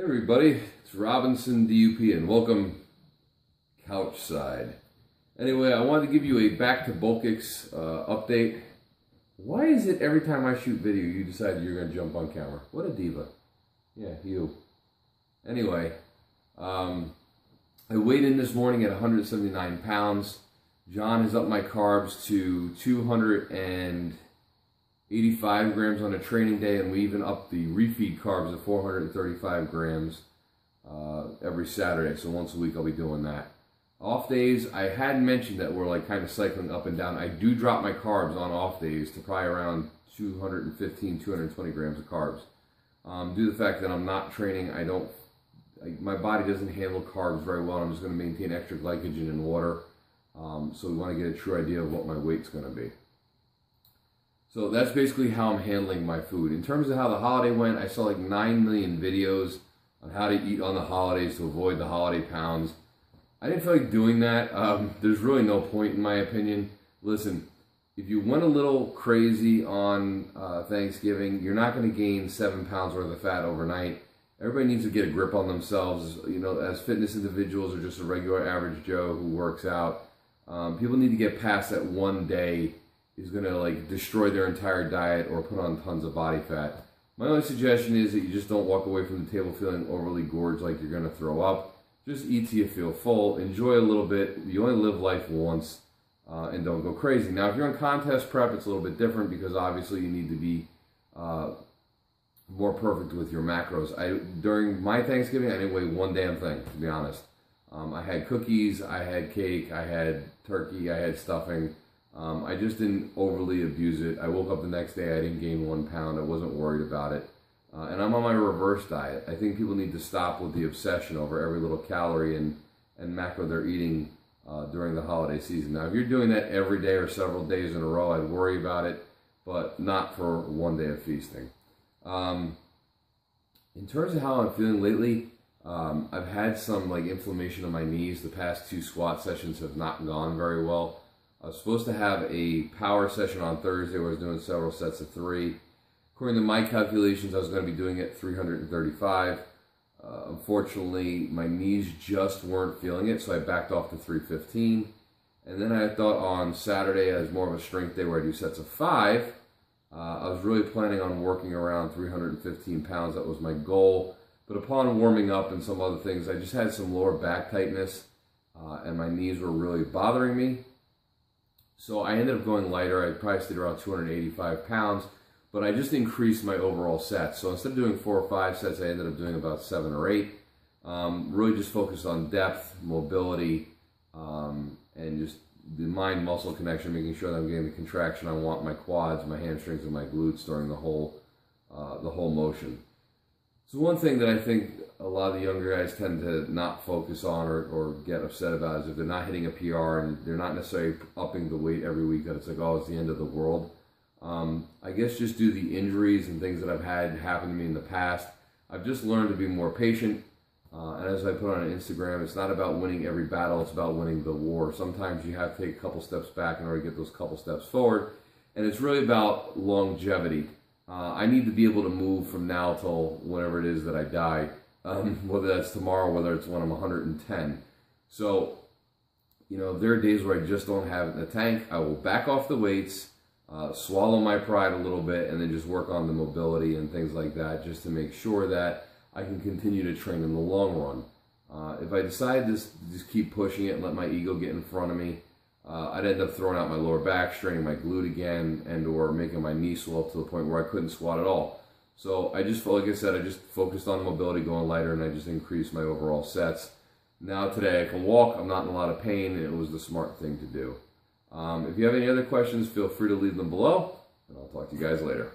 everybody, it's Robinson DUP and welcome Couchside. Anyway, I wanted to give you a back to Bulkics update. Why is it every time I shoot video you decide you're going to jump on camera? What a diva. Yeah, you. Anyway, I weighed in this morning at 179 pounds. John has upped my carbs to 285 grams on a training day, and we even upped the refeed carbs to 435 grams every Saturday. So once a week I'll be doing that. Off days, I had mentioned that we're like kind of cycling up and down. I do drop my carbs on off days to probably around 215, 220 grams of carbs. Due to the fact that I'm not training, my body doesn't handle carbs very well. I'm just going to maintain extra glycogen and water. So we want to get a true idea of what my weight's going to be. So that's basically how I'm handling my food. In terms of how the holiday went, I saw like 9 million videos on how to eat on the holidays to avoid the holiday pounds. I didn't feel like doing that. There's really no point in my opinion. Listen, if you went a little crazy on Thanksgiving, you're not going to gain 7 pounds worth of fat overnight. Everybody needs to get a grip on themselves. You know, as fitness individuals or just a regular average Joe who works out, people need to get past that one day is going to like destroy their entire diet or put on tons of body fat. My only suggestion is that you just don't walk away from the table feeling overly gorged like you're going to throw up. Just eat till you feel full. Enjoy a little bit. You only live life once, and don't go crazy. Now, if you're in contest prep, it's a little bit different because obviously you need to be more perfect with your macros. During my Thanksgiving, I didn't weigh one damn thing, to be honest. I had cookies, I had cake, I had turkey, I had stuffing. I just didn't overly abuse it. I woke up the next day, I didn't gain 1 pound. I wasn't worried about it. And I'm on my reverse diet. I think people need to stop with the obsession over every little calorie and macro they're eating during the holiday season. Now, if you're doing that every day or several days in a row, I'd worry about it, but not for one day of feasting. In terms of how I'm feeling lately, I've had some like inflammation in my knees. The past 2 squat sessions have not gone very well. I was supposed to have a power session on Thursday where I was doing several sets of 3. According to my calculations, I was going to be doing it 335. Unfortunately, my knees just weren't feeling it, so I backed off to 315. And then I thought on Saturday, as more of a strength day where I do sets of 5, I was really planning on working around 315 pounds. That was my goal. But upon warming up and some other things, I just had some lower back tightness, and my knees were really bothering me. So I ended up going lighter. I probably stayed around 285 pounds, but I just increased my overall sets. So instead of doing 4 or 5 sets, I ended up doing about 7 or 8. Really just focused on depth, mobility, and just the mind-muscle connection, making sure that I'm getting the contraction I want, my quads, my hamstrings, and my glutes during the whole motion. So one thing that I think a lot of the younger guys tend to not focus on or get upset about is if they're not hitting a PR and they're not necessarily upping the weight every week, that it's like, oh, it's the end of the world. I guess just due to the injuries and things that I've had happen to me in the past, I've just learned to be more patient. And as I put on Instagram, it's not about winning every battle, it's about winning the war. Sometimes you have to take a couple steps back in order to get those couple steps forward. And it's really about longevity. I need to be able to move from now till whenever it is that I die, whether that's tomorrow, whether it's when I'm 110. So, you know, there are days where I just don't have the tank. I will back off the weights, swallow my pride a little bit, and then just work on the mobility and things like that just to make sure that I can continue to train in the long run. If I decide to just keep pushing it and let my ego get in front of me, I'd end up throwing out my lower back, straining my glute again, and or making my knee swell up to the point where I couldn't squat at all. So I just, like I said, I just focused on mobility, going lighter, and I just increased my overall sets. Now today I can walk, I'm not in a lot of pain, and it was the smart thing to do. If you have any other questions, feel free to leave them below, and I'll talk to you guys later.